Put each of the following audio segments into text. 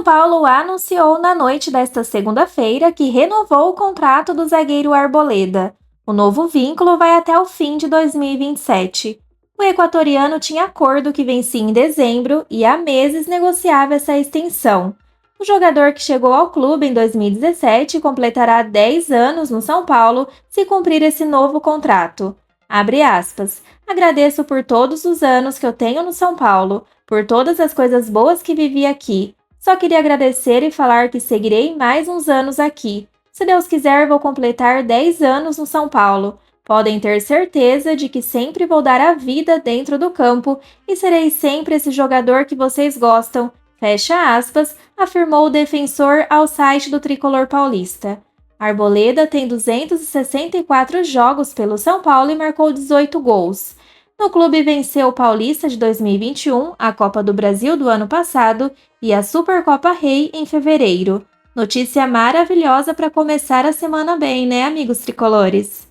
Paulo anunciou na noite desta segunda-feira que renovou o contrato do zagueiro Arboleda. O novo vínculo vai até o fim de 2027. O equatoriano tinha acordo que vencia em dezembro e há meses negociava essa extensão. O jogador que chegou ao clube em 2017 completará 10 anos no São Paulo se cumprir esse novo contrato. Abre aspas. Agradeço por todos os anos que eu tenho no São Paulo, por todas as coisas boas que vivi aqui. Só queria agradecer e falar que seguirei mais uns anos aqui. Se Deus quiser, vou completar 10 anos no São Paulo. Podem ter certeza de que sempre vou dar a vida dentro do campo e serei sempre esse jogador que vocês gostam. Fecha aspas, afirmou o defensor ao site do Tricolor Paulista. Arboleda tem 264 jogos pelo São Paulo e marcou 18 gols. No clube venceu o Paulista de 2021, a Copa do Brasil do ano passado e a Supercopa Rei em fevereiro. Notícia maravilhosa para começar a semana bem, né, amigos tricolores?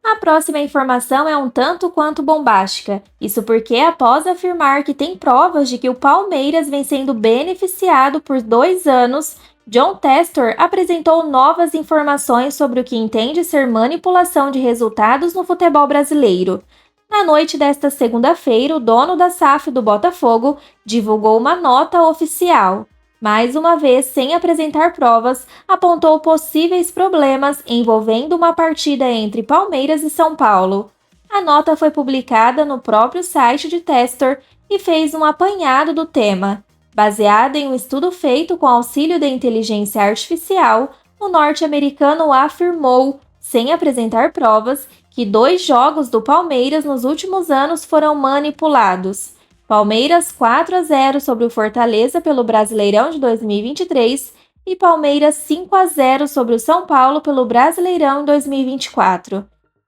A próxima informação é um tanto quanto bombástica. Isso porque, após afirmar que tem provas de que o Palmeiras vem sendo beneficiado por 2 anos, John Textor apresentou novas informações sobre o que entende ser manipulação de resultados no futebol brasileiro. Na noite desta segunda-feira, o dono da SAF do Botafogo divulgou uma nota oficial. Mais uma vez, sem apresentar provas, apontou possíveis problemas envolvendo uma partida entre Palmeiras e São Paulo. A nota foi publicada no próprio site de Textor e fez um apanhado do tema. Baseada em um estudo feito com auxílio da inteligência artificial, o norte-americano afirmou, sem apresentar provas, que 2 jogos do Palmeiras nos últimos anos foram manipulados. Palmeiras 4-0 sobre o Fortaleza pelo Brasileirão de 2023 e Palmeiras 5-0 sobre o São Paulo pelo Brasileirão em 2024.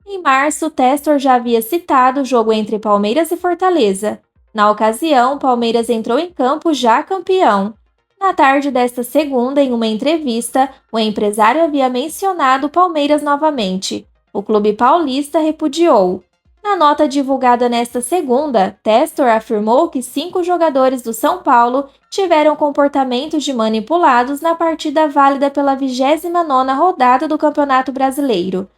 Em março, Textor já havia citado o jogo entre Palmeiras e Fortaleza. Na ocasião, Palmeiras entrou em campo já campeão. Na tarde desta segunda, em uma entrevista, o empresário havia mencionado Palmeiras novamente. O clube paulista repudiou. Na nota divulgada nesta segunda, Textor afirmou que 5 jogadores do São Paulo tiveram comportamentos de manipulados na partida válida pela 29ª rodada do Campeonato Brasileiro.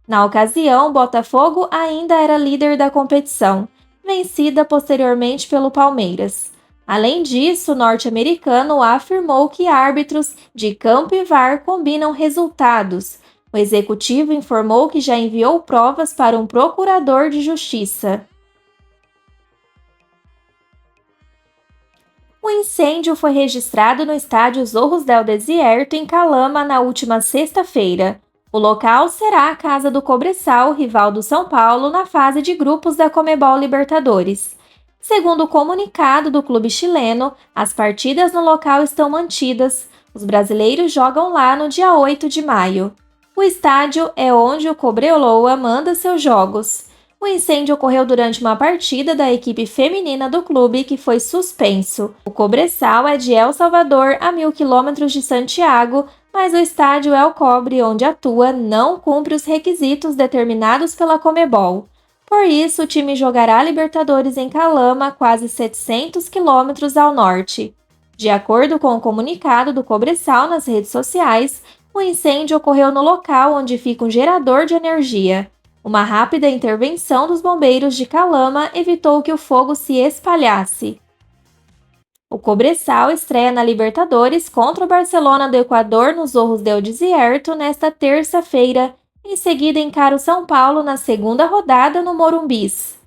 Na ocasião, o Botafogo ainda era líder da competição, vencida posteriormente pelo Palmeiras. Além disso, o norte-americano afirmou que árbitros de campo e VAR combinam resultados. O executivo informou que já enviou provas para um procurador de justiça. O incêndio foi registrado no estádio Zorros del Desierto, em Calama, na última sexta-feira. O local será a casa do Cobressal, rival do São Paulo, na fase de grupos da Conmebol Libertadores. Segundo o comunicado do clube chileno, as partidas no local estão mantidas. Os brasileiros jogam lá no dia 8 de maio. O estádio é onde o Cobreloa manda seus jogos. O incêndio ocorreu durante uma partida da equipe feminina do clube que foi suspenso. O Cobressal é de El Salvador, a 1.000 quilômetros de Santiago, mas o estádio El Cobre, onde atua, não cumpre os requisitos determinados pela Conmebol. Por isso, o time jogará Libertadores em Calama, quase 700 quilômetros ao norte. De acordo com o comunicado do Cobressal nas redes sociais, o incêndio ocorreu no local onde fica um gerador de energia. Uma rápida intervenção dos bombeiros de Calama evitou que o fogo se espalhasse. O Cobressal estreia na Libertadores contra o Barcelona do Equador nos Zorros del Desierto nesta terça-feira. Em seguida, encara o São Paulo na segunda rodada no Morumbis.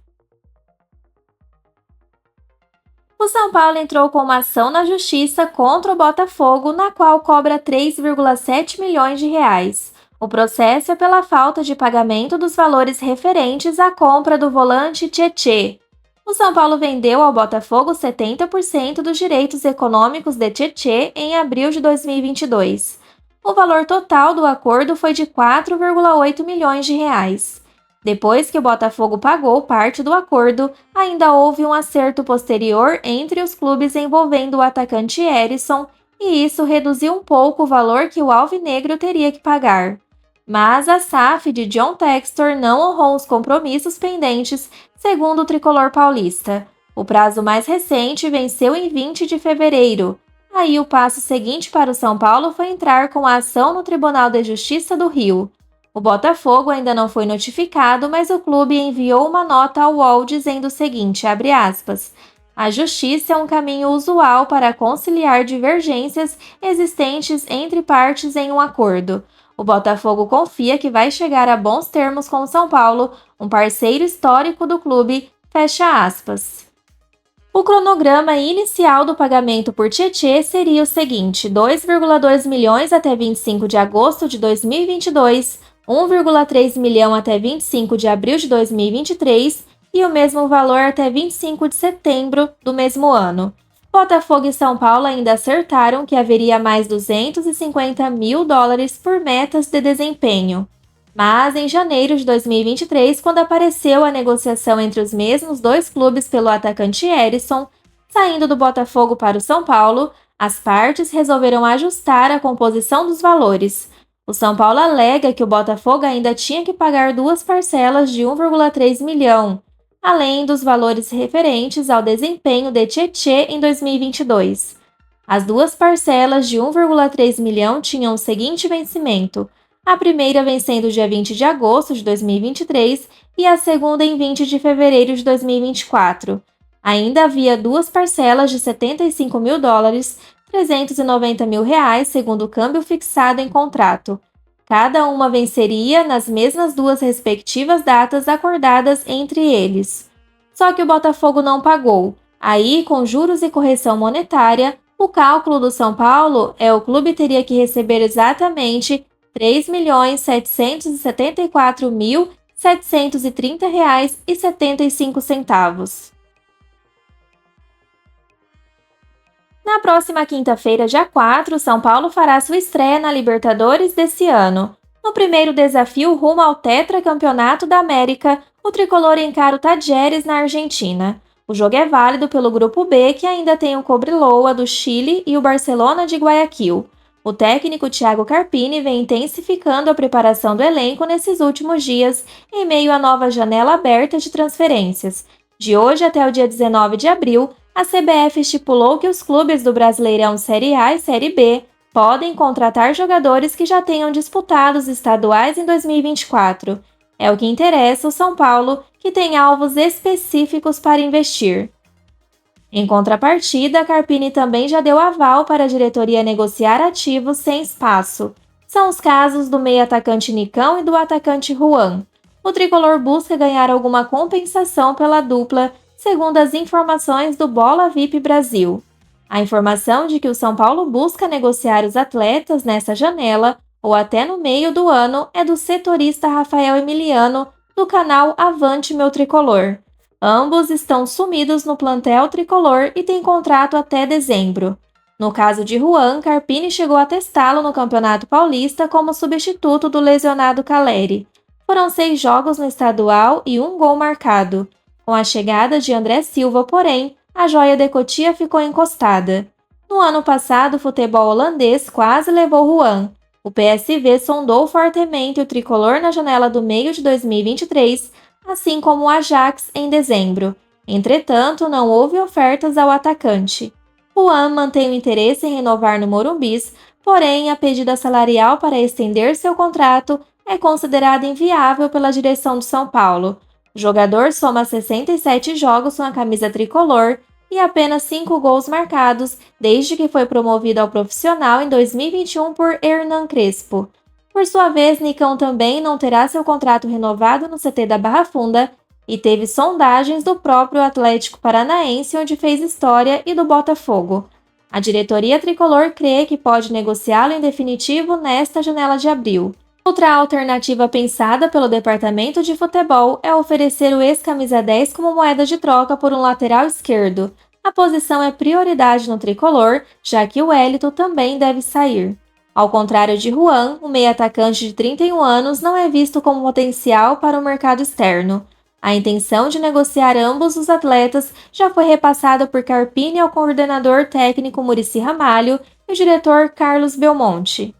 O São Paulo entrou com uma ação na justiça contra o Botafogo, na qual cobra 3,7 milhões de reais. O processo é pela falta de pagamento dos valores referentes à compra do volante Tietê. O São Paulo vendeu ao Botafogo 70% dos direitos econômicos de Tietê em abril de 2022. O valor total do acordo foi de 4,8 milhões de reais. Depois que o Botafogo pagou parte do acordo, ainda houve um acerto posterior entre os clubes envolvendo o atacante Herisson, e isso reduziu um pouco o valor que o alvinegro teria que pagar. Mas a SAF de John Textor não honrou os compromissos pendentes, segundo o Tricolor Paulista. O prazo mais recente venceu em 20 de fevereiro. Aí o passo seguinte para o São Paulo foi entrar com a ação no Tribunal de Justiça do Rio. O Botafogo ainda não foi notificado, mas o clube enviou uma nota ao UOL dizendo o seguinte, abre aspas, a justiça é um caminho usual para conciliar divergências existentes entre partes em um acordo. O Botafogo confia que vai chegar a bons termos com o São Paulo, um parceiro histórico do clube, fecha aspas. O cronograma inicial do pagamento por Tietê seria o seguinte: 2,2 milhões até 25 de agosto de 2022, 1,3 milhão até 25 de abril de 2023 e o mesmo valor até 25 de setembro do mesmo ano. Botafogo e São Paulo ainda acertaram que haveria mais 250 mil dólares por metas de desempenho. Mas, em janeiro de 2023, quando apareceu a negociação entre os mesmos dois clubes pelo atacante Erisson, saindo do Botafogo para o São Paulo, as partes resolveram ajustar a composição dos valores. O São Paulo alega que o Botafogo ainda tinha que pagar duas parcelas de 1,3 milhão, além dos valores referentes ao desempenho de Tietê em 2022. As duas parcelas de 1,3 milhão tinham o seguinte vencimento: a primeira vencendo dia 20 de agosto de 2023 e a segunda em 20 de fevereiro de 2024. Ainda havia duas parcelas de 75 mil dólares, 390 mil reais, segundo o câmbio fixado em contrato. Cada uma venceria nas mesmas duas respectivas datas acordadas entre eles. Só que o Botafogo não pagou. Aí, com juros e correção monetária, o cálculo do São Paulo o clube teria que receber exatamente R$ 3.774.730,75. Na próxima quinta-feira, dia 4, São Paulo fará sua estreia na Libertadores desse ano. No primeiro desafio rumo ao tetracampeonato da América, o tricolor encara o Talleres na Argentina. O jogo é válido pelo Grupo B, que ainda tem o Cobreloa do Chile e o Barcelona de Guayaquil. O técnico Thiago Carpini vem intensificando a preparação do elenco nesses últimos dias, em meio à nova janela aberta de transferências. De hoje até o dia 19 de abril, a CBF estipulou que os clubes do Brasileirão Série A e Série B podem contratar jogadores que já tenham disputado os estaduais em 2024. É o que interessa o São Paulo, que tem alvos específicos para investir. Em contrapartida, Carpini também já deu aval para a diretoria negociar ativos sem espaço. São os casos do meio-atacante Nicão e do atacante Juan. O tricolor busca ganhar alguma compensação pela dupla, segundo as informações do Bola VIP Brasil. A informação de que o São Paulo busca negociar os atletas nessa janela, ou até no meio do ano, é do setorista Rafael Emiliano, do canal Avante Meu Tricolor. Ambos estão sumidos no plantel tricolor e têm contrato até dezembro. No caso de Juan, Carpini chegou a testá-lo no Campeonato Paulista como substituto do lesionado Caleri. Foram 6 jogos no estadual e 1 gol marcado. Com a chegada de André Silva, porém, a joia de Cotia ficou encostada. No ano passado, o futebol holandês quase levou Juan. O PSV sondou fortemente o tricolor na janela do meio de 2023, assim como o Ajax em dezembro. Entretanto, não houve ofertas ao atacante. Juan mantém o interesse em renovar no Morumbis, porém a pedida salarial para estender seu contrato é considerada inviável pela direção do São Paulo. O jogador soma 67 jogos com a camisa tricolor e apenas 5 gols marcados desde que foi promovido ao profissional em 2021 por Hernan Crespo. Por sua vez, Nicão também não terá seu contrato renovado no CT da Barra Funda e teve sondagens do próprio Atlético Paranaense, onde fez história, e do Botafogo. A diretoria tricolor crê que pode negociá-lo em definitivo nesta janela de abril. Outra alternativa pensada pelo departamento de futebol é oferecer o ex-camisa 10 como moeda de troca por um lateral esquerdo. A posição é prioridade no tricolor, já que o Wellington também deve sair. Ao contrário de Juan, o meio-atacante de 31 anos não é visto como potencial para o mercado externo. A intenção de negociar ambos os atletas já foi repassada por Carpini ao coordenador técnico Muricy Ramalho e o diretor Carlos Belmonte.